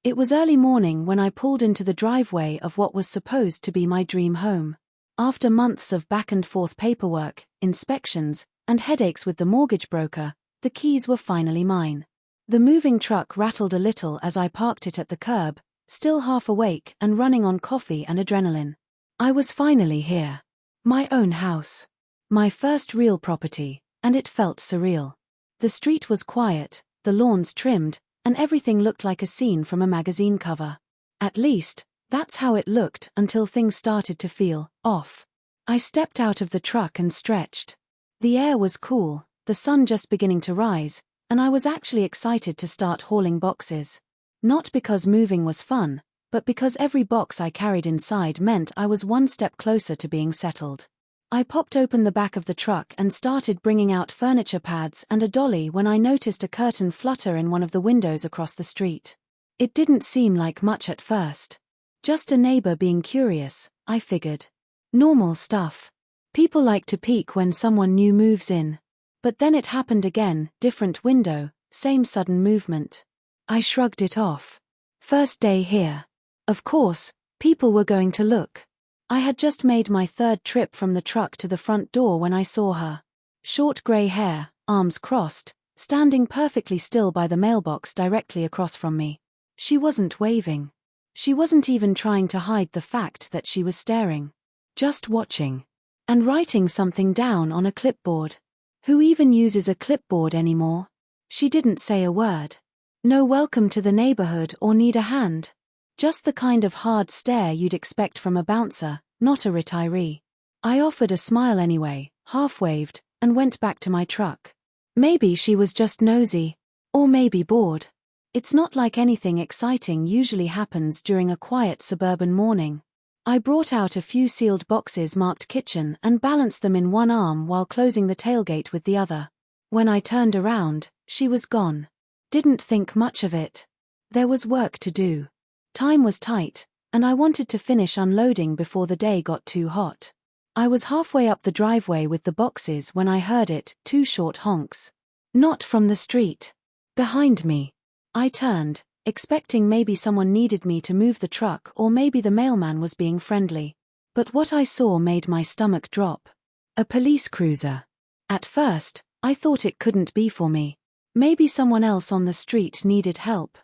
It was early morning when I pulled into the driveway of what was supposed to be my dream home. After months of back-and-forth paperwork, inspections, and headaches with the mortgage broker, the keys were finally mine. The moving truck rattled a little as I parked it at the curb, still half awake and running on coffee and adrenaline. I was finally here. My own house. My first real property, and it felt surreal. The street was quiet, the lawns trimmed, and everything looked like a scene from a magazine cover. At least, that's how it looked until things started to feel off. I stepped out of the truck and stretched. The air was cool, the sun just beginning to rise, and I was actually excited to start hauling boxes. Not because moving was fun, but because every box I carried inside meant I was one step closer to being settled. I popped open the back of the truck and started bringing out furniture pads and a dolly when I noticed a curtain flutter in one of the windows across the street. It didn't seem like much at first. Just a neighbor being curious, I figured. Normal stuff. People like to peek when someone new moves in. But then it happened again, different window, same sudden movement. I shrugged it off. First day here. Of course, people were going to look. I had just made my third trip from the truck to the front door when I saw her. Short grey hair, arms crossed, standing perfectly still by the mailbox directly across from me. She wasn't waving. She wasn't even trying to hide the fact that she was staring. Just watching. And writing something down on a clipboard. Who even uses a clipboard anymore? She didn't say a word. No welcome to the neighborhood or need a hand. Just the kind of hard stare you'd expect from a bouncer, not a retiree. I offered a smile anyway, half-waved, and went back to my truck. Maybe she was just nosy. Or maybe bored. It's not like anything exciting usually happens during a quiet suburban morning. I brought out a few sealed boxes marked kitchen and balanced them in one arm while closing the tailgate with the other. When I turned around, she was gone. Didn't think much of it. There was work to do. Time was tight, and I wanted to finish unloading before the day got too hot. I was halfway up the driveway with the boxes when I heard it, 2 short honks. Not from the street. Behind me. I turned, expecting maybe someone needed me to move the truck or maybe the mailman was being friendly. But what I saw made my stomach drop. A police cruiser. At first, I thought it couldn't be for me. Maybe someone else on the street needed help.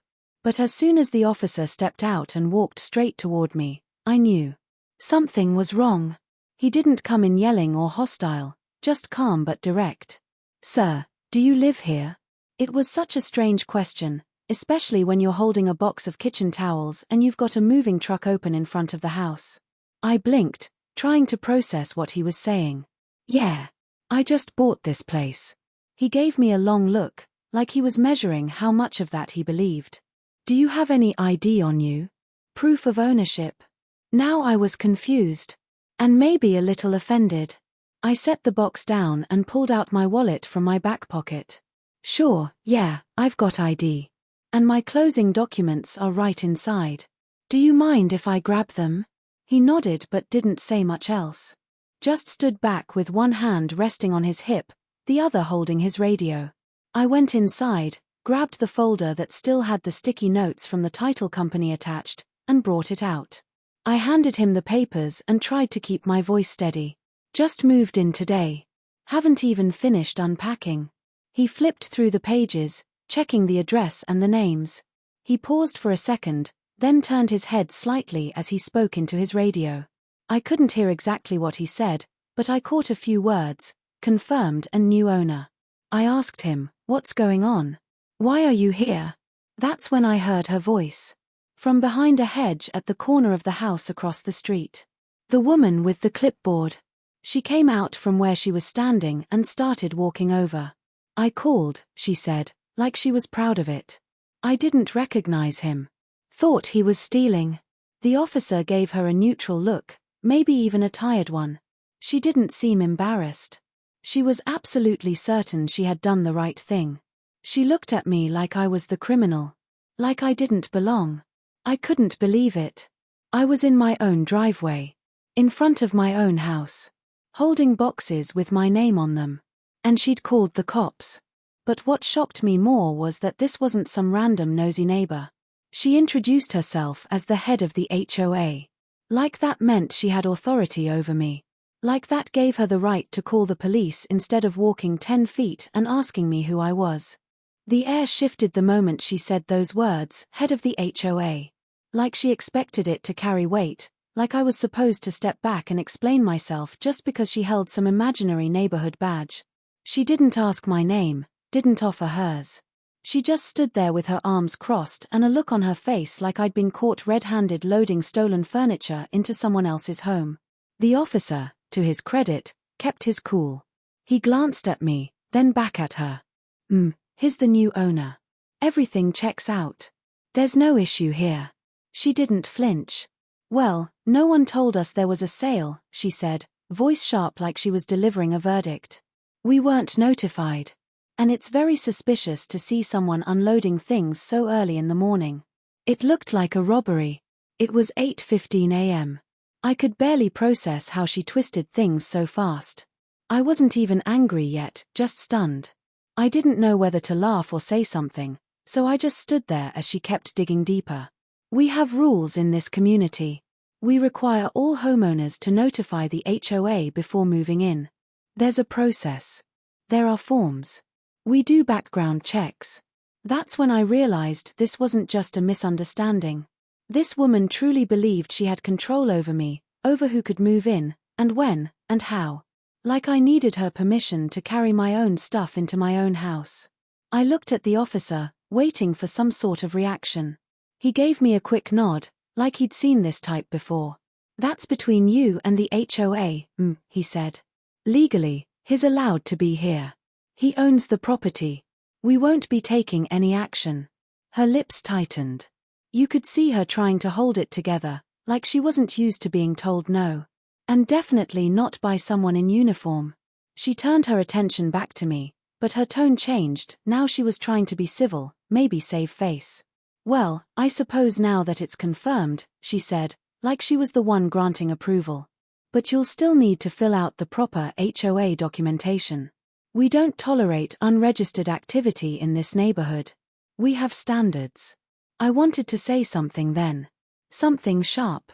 But as soon as the officer stepped out and walked straight toward me, I knew. Something was wrong. He didn't come in yelling or hostile, just calm but direct. "Sir, do you live here?" It was such a strange question, especially when you're holding a box of kitchen towels and you've got a moving truck open in front of the house. I blinked, trying to process what he was saying. "Yeah. I just bought this place." He gave me a long look, like he was measuring how much of that he believed. "Do you have any ID on you? Proof of ownership?" Now I was confused. And maybe a little offended. I set the box down and pulled out my wallet from my back pocket. "Sure, yeah, I've got ID. And my closing documents are right inside. Do you mind if I grab them?" He nodded but didn't say much else. Just stood back with one hand resting on his hip, the other holding his radio. I went inside, grabbed the folder that still had the sticky notes from the title company attached, and brought it out. I handed him the papers and tried to keep my voice steady. "Just moved in today. Haven't even finished unpacking." He flipped through the pages, checking the address and the names. He paused for a second, then turned his head slightly as he spoke into his radio. I couldn't hear exactly what he said, but I caught a few words: confirmed and new owner. I asked him, "What's going on? Why are you here?" That's when I heard her voice. From behind a hedge at the corner of the house across the street. The woman with the clipboard. She came out from where she was standing and started walking over. "I called," she said, like she was proud of it. "I didn't recognize him. Thought he was stealing." The officer gave her a neutral look, maybe even a tired one. She didn't seem embarrassed. She was absolutely certain she had done the right thing. She looked at me like I was the criminal. Like I didn't belong. I couldn't believe it. I was in my own driveway. In front of my own house. Holding boxes with my name on them. And she'd called the cops. But what shocked me more was that this wasn't some random nosy neighbor. She introduced herself as the head of the HOA. Like that meant she had authority over me. Like that gave her the right to call the police instead of walking 10 feet and asking me who I was. The air shifted the moment she said those words, head of the HOA. Like she expected it to carry weight, like I was supposed to step back and explain myself just because she held some imaginary neighborhood badge. She didn't ask my name, didn't offer hers. She just stood there with her arms crossed and a look on her face like I'd been caught red-handed loading stolen furniture into someone else's home. The officer, to his credit, kept his cool. He glanced at me, then back at her. He's the new owner. Everything checks out. There's no issue here. She didn't flinch. Well, no one told us there was a sale, she said, voice sharp like she was delivering a verdict. We weren't notified. And it's very suspicious to see someone unloading things so early in the morning. It looked like a robbery. It was 8:15 a.m. I could barely process how she twisted things so fast. I wasn't even angry yet, just stunned. I didn't know whether to laugh or say something, so I just stood there as she kept digging deeper. We have rules in this community. We require all homeowners to notify the HOA before moving in. There's a process. There are forms. We do background checks. That's when I realized this wasn't just a misunderstanding. This woman truly believed she had control over me, over who could move in, and when, and how. Like I needed her permission to carry my own stuff into my own house. I looked at the officer, waiting for some sort of reaction. He gave me a quick nod, like he'd seen this type before. That's between you and the HOA, he said. Legally, he's allowed to be here. He owns the property. We won't be taking any action. Her lips tightened. You could see her trying to hold it together, like she wasn't used to being told no. And definitely not by someone in uniform. She turned her attention back to me, but her tone changed. Now she was trying to be civil, maybe save face. Well, I suppose now that it's confirmed, she said, like she was the one granting approval. But you'll still need to fill out the proper HOA documentation. We don't tolerate unregistered activity in this neighborhood. We have standards. I wanted to say something then. Something sharp.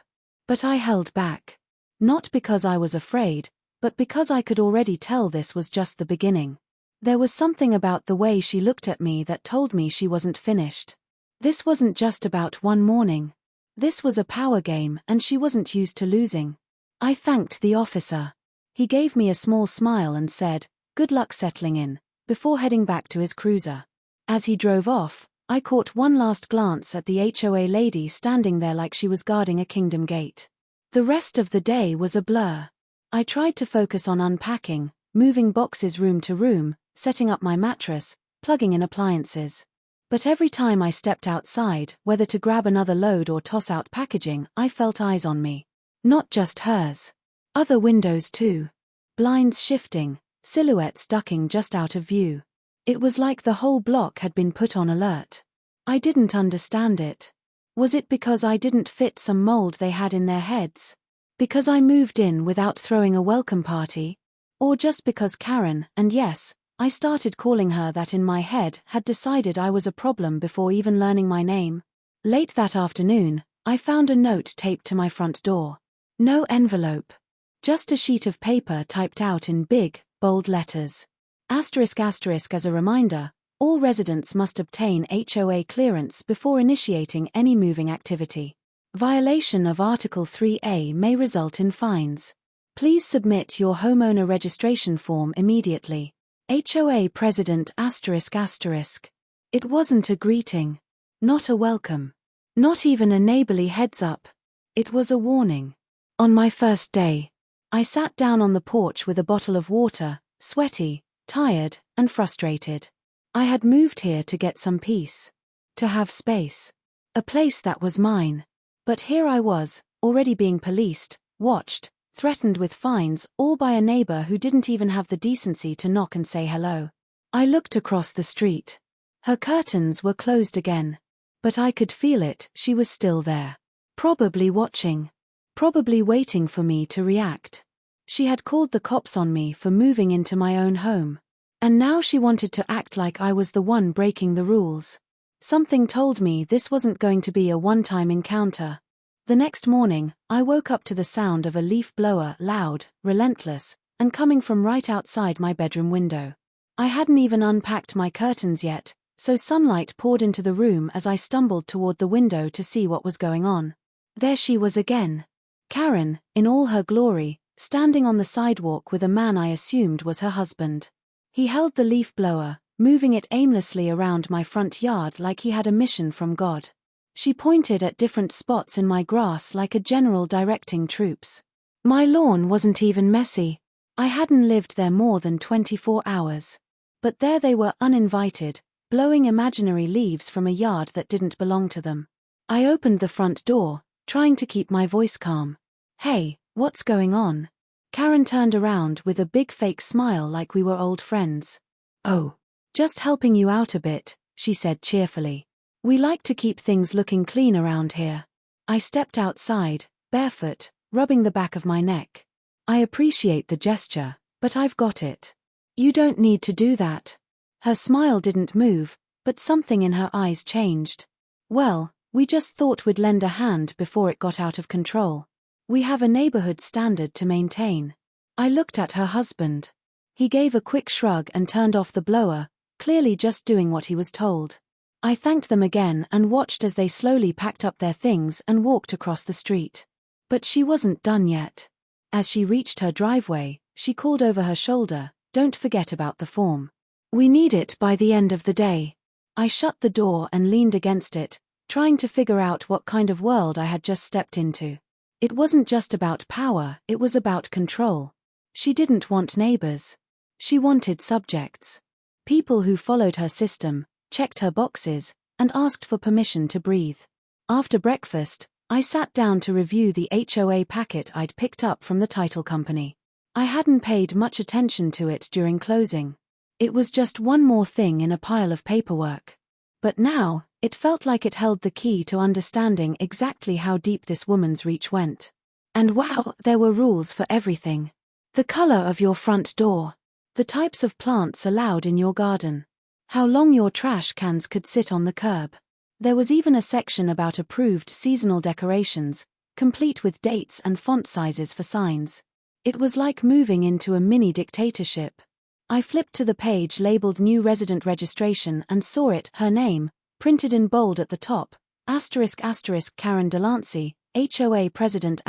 But I held back. Not because I was afraid, but because I could already tell this was just the beginning. There was something about the way she looked at me that told me she wasn't finished. This wasn't just about one morning. This was a power game and she wasn't used to losing. I thanked the officer. He gave me a small smile and said, "Good luck settling in," before heading back to his cruiser. As he drove off, I caught one last glance at the HOA lady standing there like she was guarding a kingdom gate. The rest of the day was a blur. I tried to focus on unpacking, moving boxes room to room, setting up my mattress, plugging in appliances. But every time I stepped outside, whether to grab another load or toss out packaging, I felt eyes on me. Not just hers. Other windows too. Blinds shifting, silhouettes ducking just out of view. It was like the whole block had been put on alert. I didn't understand it. Was it because I didn't fit some mold they had in their heads? Because I moved in without throwing a welcome party? Or just because Karen, and yes, I started calling her that in my head, had decided I was a problem before even learning my name? Late that afternoon, I found a note taped to my front door. No envelope. Just a sheet of paper typed out in big, bold letters. Asterisk asterisk as a reminder, all residents must obtain HOA clearance before initiating any moving activity. Violation of Article 3A may result in fines. Please submit your homeowner registration form immediately. HOA President asterisk asterisk. It wasn't a greeting. Not a welcome. Not even a neighborly heads up. It was a warning. On my first day, I sat down on the porch with a bottle of water, sweaty, tired, and frustrated. I had moved here to get some peace. To have space. A place that was mine. But here I was, already being policed, watched, threatened with fines, all by a neighbor who didn't even have the decency to knock and say hello. I looked across the street. Her curtains were closed again. But I could feel it, she was still there. Probably watching. Probably waiting for me to react. She had called the cops on me for moving into my own home. And now she wanted to act like I was the one breaking the rules. Something told me this wasn't going to be a one-time encounter. The next morning, I woke up to the sound of a leaf blower, loud, relentless, and coming from right outside my bedroom window. I hadn't even unpacked my curtains yet, so sunlight poured into the room as I stumbled toward the window to see what was going on. There she was again. Karen, in all her glory, standing on the sidewalk with a man I assumed was her husband. He held the leaf blower, moving it aimlessly around my front yard like he had a mission from God. She pointed at different spots in my grass like a general directing troops. My lawn wasn't even messy. I hadn't lived there more than 24 hours. But there they were, uninvited, blowing imaginary leaves from a yard that didn't belong to them. I opened the front door, trying to keep my voice calm. "Hey, what's going on?" Karen turned around with a big fake smile like we were old friends. "Oh, just helping you out a bit," she said cheerfully. "We like to keep things looking clean around here." I stepped outside, barefoot, rubbing the back of my neck. "I appreciate the gesture, but I've got it." "You don't need to do that." Her smile didn't move, but something in her eyes changed. "Well, we just thought we'd lend a hand before it got out of control. We have a neighborhood standard to maintain." I looked at her husband. He gave a quick shrug and turned off the blower, clearly just doing what he was told. I thanked them again and watched as they slowly packed up their things and walked across the street. But she wasn't done yet. As she reached her driveway, she called over her shoulder, "Don't forget about the form. We need it by the end of the day." I shut the door and leaned against it, trying to figure out what kind of world I had just stepped into. It wasn't just about power, it was about control. She didn't want neighbors. She wanted subjects. People who followed her system, checked her boxes, and asked for permission to breathe. After breakfast, I sat down to review the HOA packet I'd picked up from the title company. I hadn't paid much attention to it during closing. It was just one more thing in a pile of paperwork. But now, it felt like it held the key to understanding exactly how deep this woman's reach went. And wow, there were rules for everything. The color of your front door. The types of plants allowed in your garden. How long your trash cans could sit on the curb. There was even a section about approved seasonal decorations, complete with dates and font sizes for signs. It was like moving into a mini dictatorship. I flipped to the page labeled New Resident Registration and saw it, her name, printed in bold at the top, *** Karen Delancey, HOA President ***.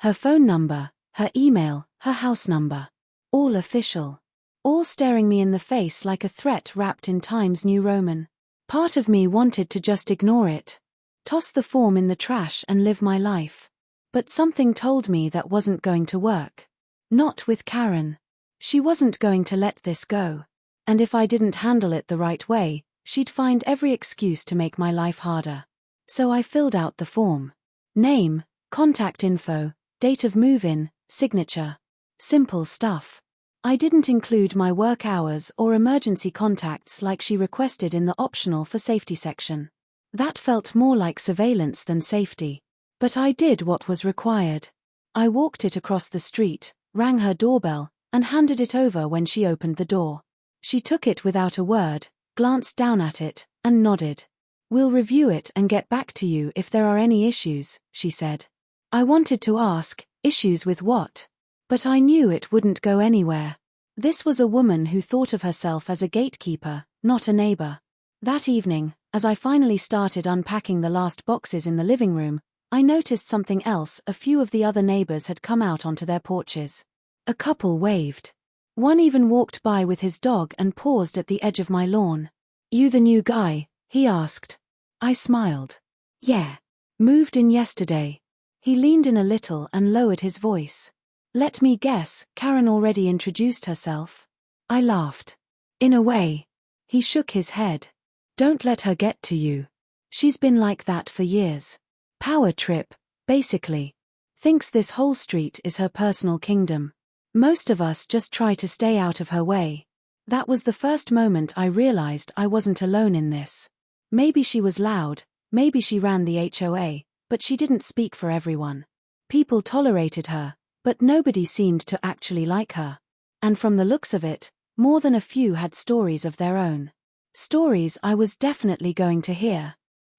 Her phone number, her email, her house number. All official. All staring me in the face like a threat wrapped in Times New Roman. Part of me wanted to just ignore it. Toss the form in the trash and live my life. But something told me that wasn't going to work. Not with Karen. She wasn't going to let this go. And if I didn't handle it the right way, she'd find every excuse to make my life harder. So I filled out the form. Name, contact info, date of move-in, signature. Simple stuff. I didn't include my work hours or emergency contacts like she requested in the optional for safety section. That felt more like surveillance than safety. But I did what was required. I walked it across the street, rang her doorbell, and handed it over when she opened the door. She took it without a word, glanced down at it, and nodded. "We'll review it and get back to you if there are any issues," she said. I wanted to ask, issues with what? But I knew it wouldn't go anywhere. This was a woman who thought of herself as a gatekeeper, not a neighbor. That evening, as I finally started unpacking the last boxes in the living room, I noticed something else. A few of the other neighbors had come out onto their porches. A couple waved. One even walked by with his dog and paused at the edge of my lawn. "You the new guy?" he asked. I smiled. "Yeah. Moved in yesterday." He leaned in a little and lowered his voice. "Let me guess, Karen already introduced herself?" I laughed. "In a way." He shook his head. "Don't let her get to you. She's been like that for years. Power trip, basically. Thinks this whole street is her personal kingdom. Most of us just try to stay out of her way." That was the first moment I realized I wasn't alone in this. Maybe she was loud, maybe she ran the HOA, but she didn't speak for everyone. People tolerated her, but nobody seemed to actually like her. And from the looks of it, more than a few had stories of their own. Stories I was definitely going to hear.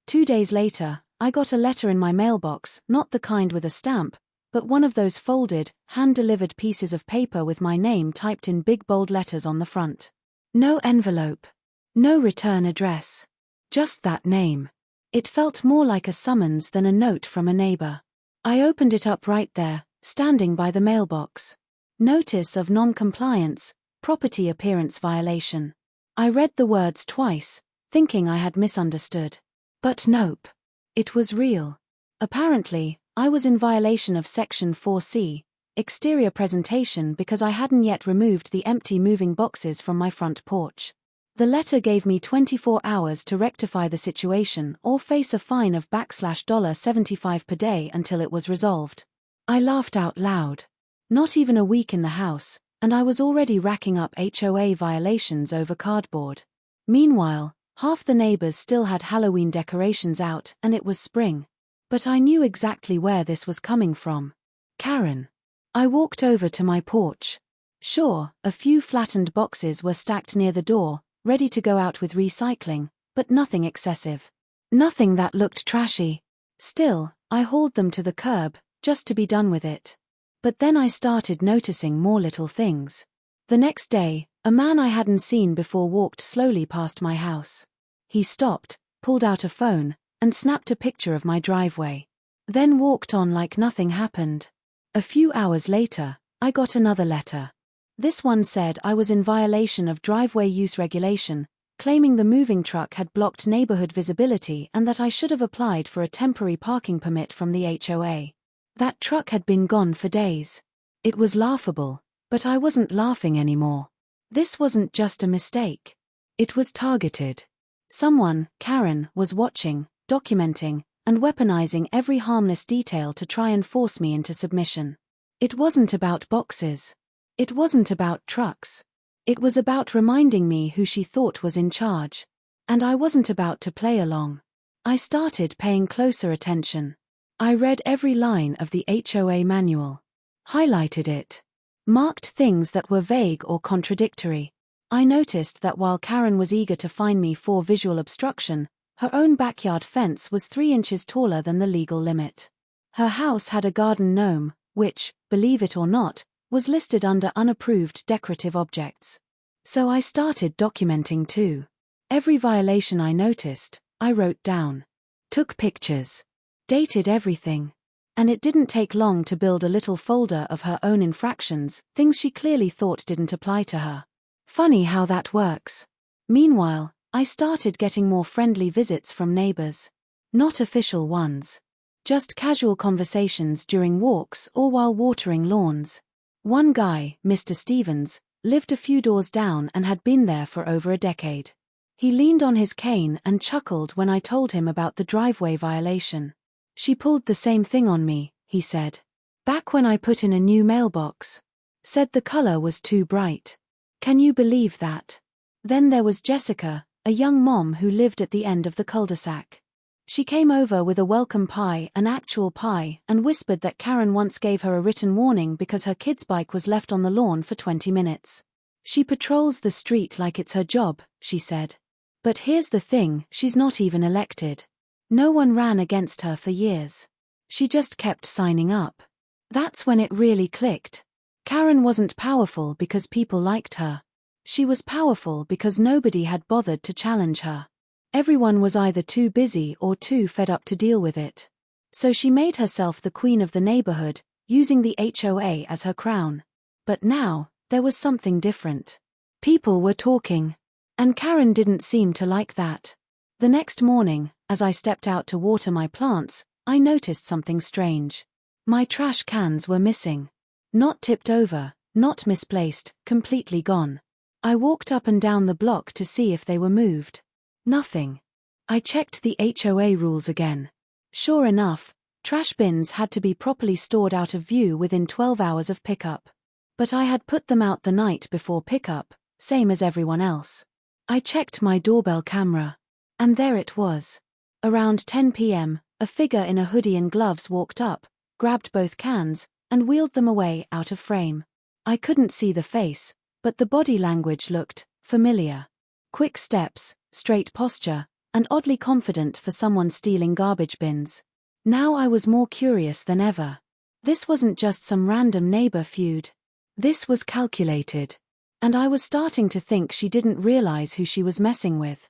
2 days later, I got a letter in my mailbox, not the kind with a stamp, but one of those folded, hand-delivered pieces of paper with my name typed in big bold letters on the front. No envelope. No return address. Just that name. It felt more like a summons than a note from a neighbor. I opened it up right there, standing by the mailbox. Notice of non-compliance, property appearance violation. I read the words twice, thinking I had misunderstood. But nope. It was real. Apparently, I was in violation of Section 4C, exterior presentation, because I hadn't yet removed the empty moving boxes from my front porch. The letter gave me 24 hours to rectify the situation or face a fine of $75 per day until it was resolved. I laughed out loud. Not even a week in the house, and I was already racking up HOA violations over cardboard. Meanwhile, half the neighbors still had Halloween decorations out and it was spring. But I knew exactly where this was coming from. Karen. I walked over to my porch. Sure, a few flattened boxes were stacked near the door, ready to go out with recycling, but nothing excessive. Nothing that looked trashy. Still, I hauled them to the curb, just to be done with it. But then I started noticing more little things. The next day, a man I hadn't seen before walked slowly past my house. He stopped, pulled out a phone, and snapped a picture of my driveway. Then walked on like nothing happened. A few hours later, I got another letter. This one said I was in violation of driveway use regulation, claiming the moving truck had blocked neighborhood visibility and that I should have applied for a temporary parking permit from the HOA. That truck had been gone for days. It was laughable, but I wasn't laughing anymore. This wasn't just a mistake. It was targeted. Someone, Karen, was watching, documenting, and weaponizing every harmless detail to try and force me into submission. It wasn't about boxes. It wasn't about trucks. It was about reminding me who she thought was in charge. And I wasn't about to play along. I started paying closer attention. I read every line of the HOA manual. Highlighted it. Marked things that were vague or contradictory. I noticed that while Karen was eager to fine me for visual obstruction, her own backyard fence was 3 inches taller than the legal limit. Her house had a garden gnome, which, believe it or not, was listed under unapproved decorative objects. So I started documenting too. Every violation I noticed, I wrote down. Took pictures. Dated everything. And it didn't take long to build a little folder of her own infractions, things she clearly thought didn't apply to her. Funny how that works. Meanwhile, I started getting more friendly visits from neighbors. Not official ones. Just casual conversations during walks or while watering lawns. One guy, Mr. Stevens, lived a few doors down and had been there for over a decade. He leaned on his cane and chuckled when I told him about the driveway violation. She pulled the same thing on me, he said. Back when I put in a new mailbox. Said the color was too bright. Can you believe that? Then there was Jessica, a young mom who lived at the end of the cul-de-sac. She came over with a welcome pie, an actual pie, and whispered that Karen once gave her a written warning because her kid's bike was left on the lawn for 20 minutes. She patrols the street like it's her job, she said. But here's the thing, she's not even elected. No one ran against her for years. She just kept signing up. That's when it really clicked. Karen wasn't powerful because people liked her. She was powerful because nobody had bothered to challenge her. Everyone was either too busy or too fed up to deal with it. So she made herself the queen of the neighborhood, using the HOA as her crown. But now, there was something different. People were talking. And Karen didn't seem to like that. The next morning, as I stepped out to water my plants, I noticed something strange. My trash cans were missing. Not tipped over, not misplaced, completely gone. I walked up and down the block to see if they were moved. Nothing. I checked the HOA rules again. Sure enough, trash bins had to be properly stored out of view within 12 hours of pickup. But I had put them out the night before pickup, same as everyone else. I checked my doorbell camera. And there it was. Around 10 p.m., a figure in a hoodie and gloves walked up, grabbed both cans, and wheeled them away out of frame. I couldn't see the face, but the body language looked familiar. Quick steps, straight posture, and oddly confident for someone stealing garbage bins. Now I was more curious than ever. This wasn't just some random neighbor feud. This was calculated. And I was starting to think she didn't realize who she was messing with.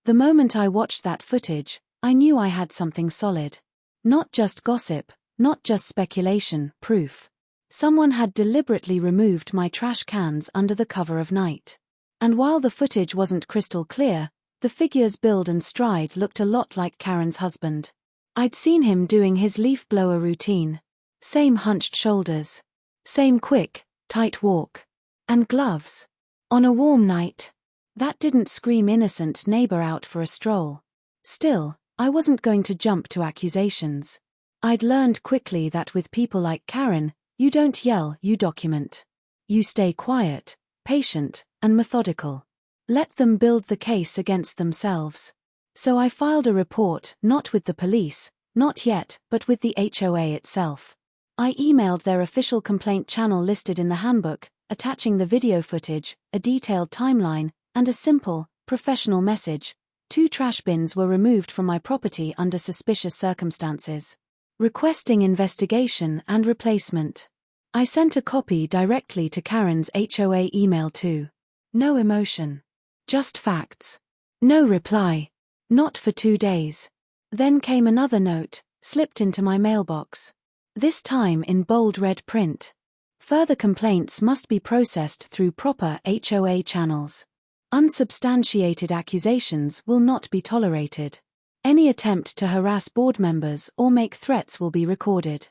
The moment I watched that footage, I knew I had something solid. Not just gossip, not just speculation, proof. Someone had deliberately removed my trash cans under the cover of night. And while the footage wasn't crystal clear, the figure's build and stride looked a lot like Karen's husband. I'd seen him doing his leaf blower routine. Same hunched shoulders. Same quick, tight walk. And gloves. On a warm night. That didn't scream innocent neighbor out for a stroll. Still, I wasn't going to jump to accusations. I'd learned quickly that with people like Karen, you don't yell, you document. You stay quiet, patient, and methodical. Let them build the case against themselves. So I filed a report, not with the police, not yet, but with the HOA itself. I emailed their official complaint channel listed in the handbook, attaching the video footage, a detailed timeline, and a simple, professional message. 2 trash bins were removed from my property under suspicious circumstances. Requesting investigation and replacement. I sent a copy directly to Karen's HOA email too. No emotion. Just facts. No reply. Not for 2 days. Then came another note, slipped into my mailbox. This time in bold red print. Further complaints must be processed through proper HOA channels. Unsubstantiated accusations will not be tolerated. Any attempt to harass board members or make threats will be recorded.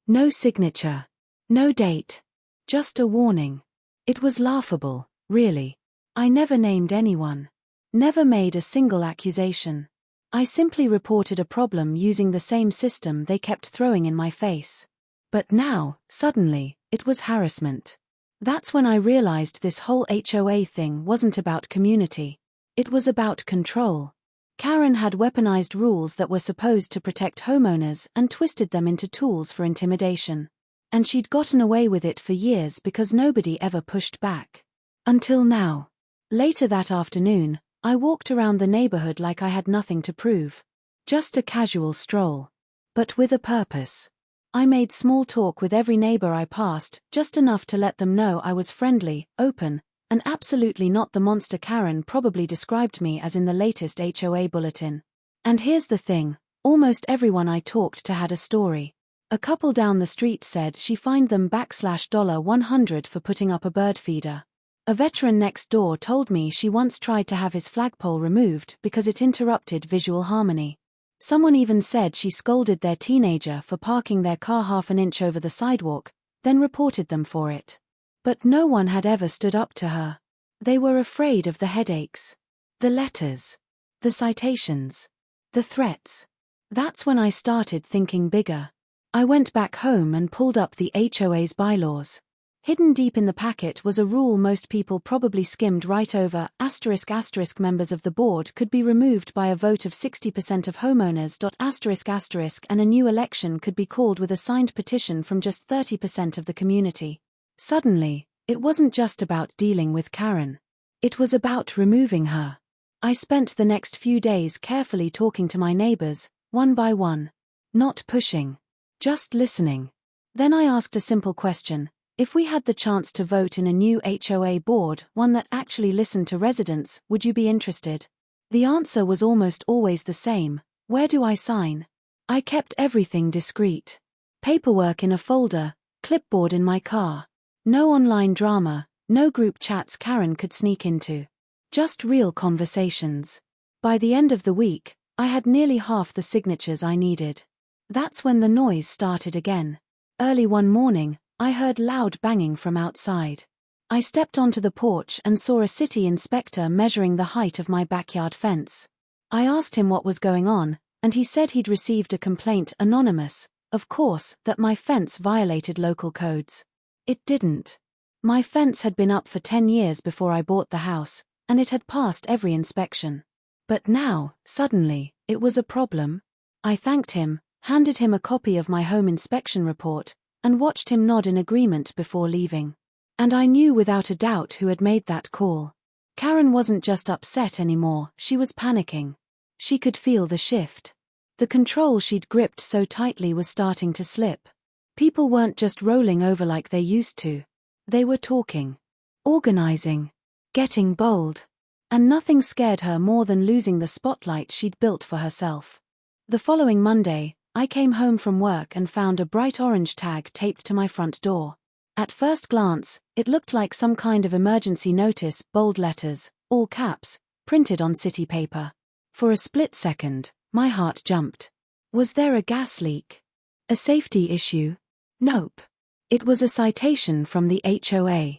No signature. No date. Just a warning. It was laughable, really. I never named anyone. Never made a single accusation. I simply reported a problem using the same system they kept throwing in my face. But now, suddenly, it was harassment. That's when I realized this whole HOA thing wasn't about community. It was about control. Karen had weaponized rules that were supposed to protect homeowners and twisted them into tools for intimidation. And she'd gotten away with it for years because nobody ever pushed back. Until now. Later that afternoon, I walked around the neighborhood like I had nothing to prove. Just a casual stroll. But with a purpose. I made small talk with every neighbor I passed, just enough to let them know I was friendly, open, and absolutely not the monster Karen probably described me as in the latest HOA bulletin. And here's the thing, almost everyone I talked to had a story. A couple down the street said she fined them $100 for putting up a bird feeder. A veteran next door told me she once tried to have his flagpole removed because it interrupted visual harmony. Someone even said she scolded their teenager for parking their car half an inch over the sidewalk, then reported them for it. But no one had ever stood up to her. They were afraid of the headaches. The letters. The citations. The threats. That's when I started thinking bigger. I went back home and pulled up the HOA's bylaws. Hidden deep in the packet was a rule most people probably skimmed right over. **** Members of the board could be removed by a vote of 60% of homeowners. And a new election could be called with a signed petition from just 30% of the community. Suddenly, it wasn't just about dealing with Karen. It was about removing her. I spent the next few days carefully talking to my neighbors, one by one. Not pushing. Just listening. Then I asked a simple question. If we had the chance to vote in a new HOA board, one that actually listened to residents, would you be interested? The answer was almost always the same. Where do I sign? I kept everything discreet. Paperwork in a folder, clipboard in my car. No online drama, no group chats Karen could sneak into. Just real conversations. By the end of the week, I had nearly half the signatures I needed. That's when the noise started again. Early one morning, I heard loud banging from outside. I stepped onto the porch and saw a city inspector measuring the height of my backyard fence. I asked him what was going on, and he said he'd received a complaint anonymous, of course, that my fence violated local codes. It didn't. My fence had been up for 10 years before I bought the house, and it had passed every inspection. But now, suddenly, it was a problem. I thanked him, handed him a copy of my home inspection report, and watched him nod in agreement before leaving. And I knew without a doubt who had made that call. Karen wasn't just upset anymore, she was panicking. She could feel the shift. The control she'd gripped so tightly was starting to slip. People weren't just rolling over like they used to. They were talking, organizing, getting bold. And nothing scared her more than losing the spotlight she'd built for herself. The following Monday, I came home from work and found a bright orange tag taped to my front door. At first glance, it looked like some kind of emergency notice, bold letters, all caps, printed on city paper. For a split second, my heart jumped. Was there a gas leak? A safety issue? Nope. It was a citation from the HOA.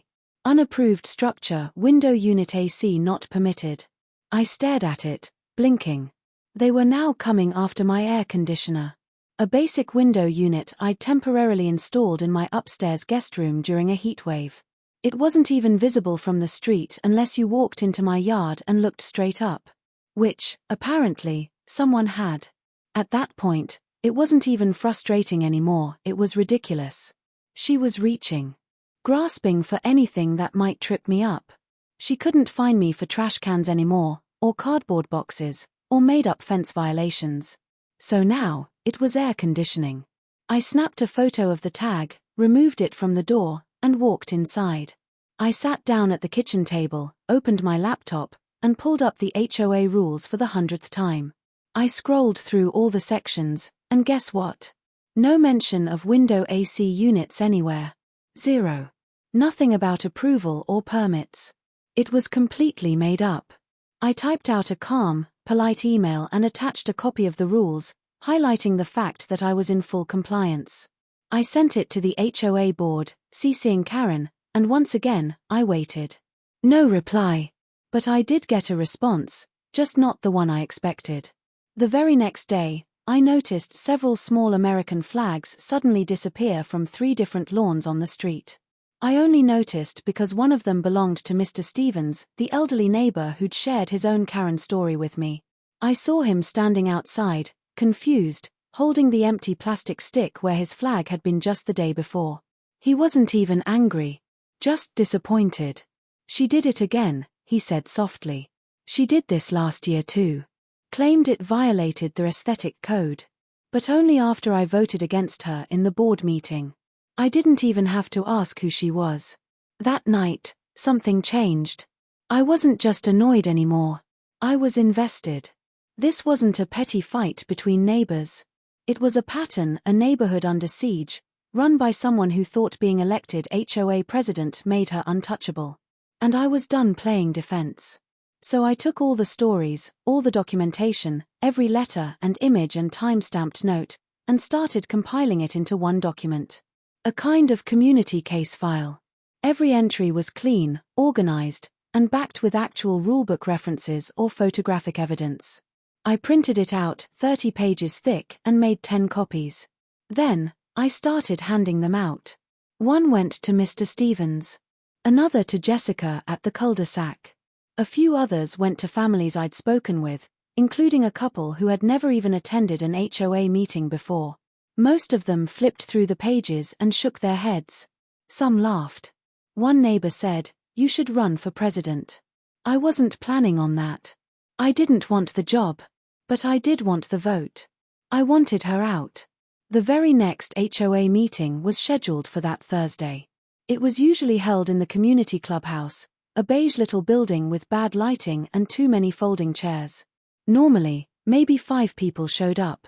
Unapproved structure, window unit AC not permitted. I stared at it, blinking. They were now coming after my air conditioner. A basic window unit I'd temporarily installed in my upstairs guest room during a heatwave. It wasn't even visible from the street unless you walked into my yard and looked straight up. Which, apparently, someone had. At that point, it wasn't even frustrating anymore, it was ridiculous. She was reaching. Grasping for anything that might trip me up. She couldn't find me for trash cans anymore, or cardboard boxes, or made-up fence violations. So now, it was air conditioning. I snapped a photo of the tag, removed it from the door, and walked inside. I sat down at the kitchen table, opened my laptop, and pulled up the HOA rules for the 100th time. I scrolled through all the sections, and guess what? No mention of window AC units anywhere. Zero. Nothing about approval or permits. It was completely made up. I typed out a calm, polite email and attached a copy of the rules, highlighting the fact that I was in full compliance. I sent it to the HOA board, CCing Karen, and once again, I waited. No reply. But I did get a response, just not the one I expected. The very next day, I noticed several small American flags suddenly disappear from 3 different lawns on the street. I only noticed because one of them belonged to Mr. Stevens, the elderly neighbor who'd shared his own Karen story with me. I saw him standing outside, confused, holding the empty plastic stick where his flag had been just the day before. He wasn't even angry. Just disappointed. She did it again, he said softly. She did this last year too. Claimed it violated the aesthetic code. But only after I voted against her in the board meeting. I didn't even have to ask who she was. That night, something changed. I wasn't just annoyed anymore. I was invested. This wasn't a petty fight between neighbors. It was a pattern, a neighborhood under siege, run by someone who thought being elected HOA president made her untouchable. And I was done playing defense. So I took all the stories, all the documentation, every letter and image and time-stamped note, and started compiling it into one document. A kind of community case file. Every entry was clean, organized, and backed with actual rulebook references or photographic evidence. I printed it out, 30 pages thick, and made 10 copies. Then, I started handing them out. One went to Mr. Stevens. Another to Jessica at the cul-de-sac. A few others went to families I'd spoken with, including a couple who had never even attended an HOA meeting before. Most of them flipped through the pages and shook their heads. Some laughed. One neighbor said, "You should run for president." I wasn't planning on that. I didn't want the job. But I did want the vote. I wanted her out. The very next HOA meeting was scheduled for that Thursday. It was usually held in the community clubhouse, a beige little building with bad lighting and too many folding chairs. Normally, maybe 5 people showed up.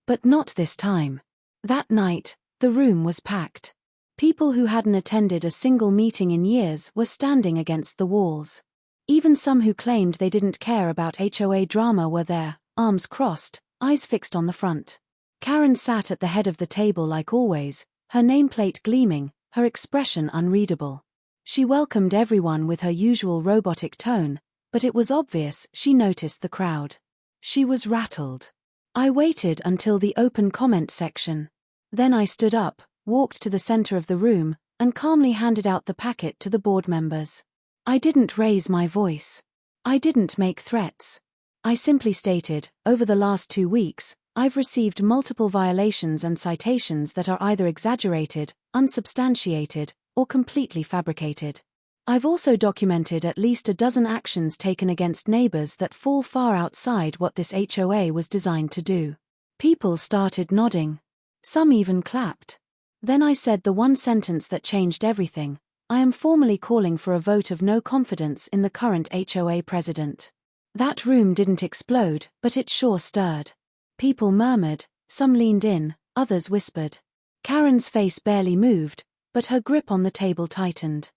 But not this time. That night, the room was packed. People who hadn't attended a single meeting in years were standing against the walls. Even some who claimed they didn't care about HOA drama were there, arms crossed, eyes fixed on the front. Karen sat at the head of the table like always, her nameplate gleaming, her expression unreadable. She welcomed everyone with her usual robotic tone, but it was obvious she noticed the crowd. She was rattled. I waited until the open comment section. Then I stood up, walked to the center of the room, and calmly handed out the packet to the board members. I didn't raise my voice. I didn't make threats. I simply stated, over the last 2 weeks, I've received multiple violations and citations that are either exaggerated, unsubstantiated, or completely fabricated. I've also documented at least a dozen actions taken against neighbors that fall far outside what this HOA was designed to do. People started nodding. Some even clapped. Then I said the one sentence that changed everything: I am formally calling for a vote of no confidence in the current HOA president. That room didn't explode, but it sure stirred. People murmured, some leaned in, others whispered. Karen's face barely moved, but her grip on the table tightened.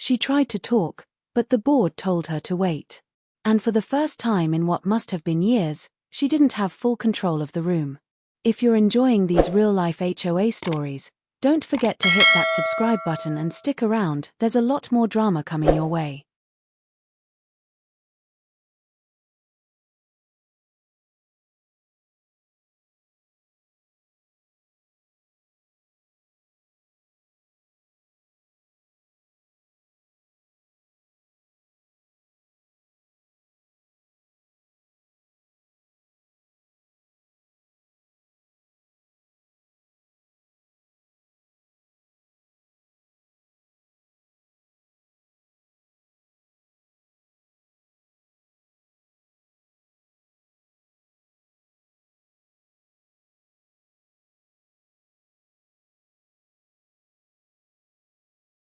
She tried to talk, but the board told her to wait. And for the first time in what must have been years, she didn't have full control of the room. If you're enjoying these real-life HOA stories, don't forget to hit that subscribe button and stick around, there's a lot more drama coming your way.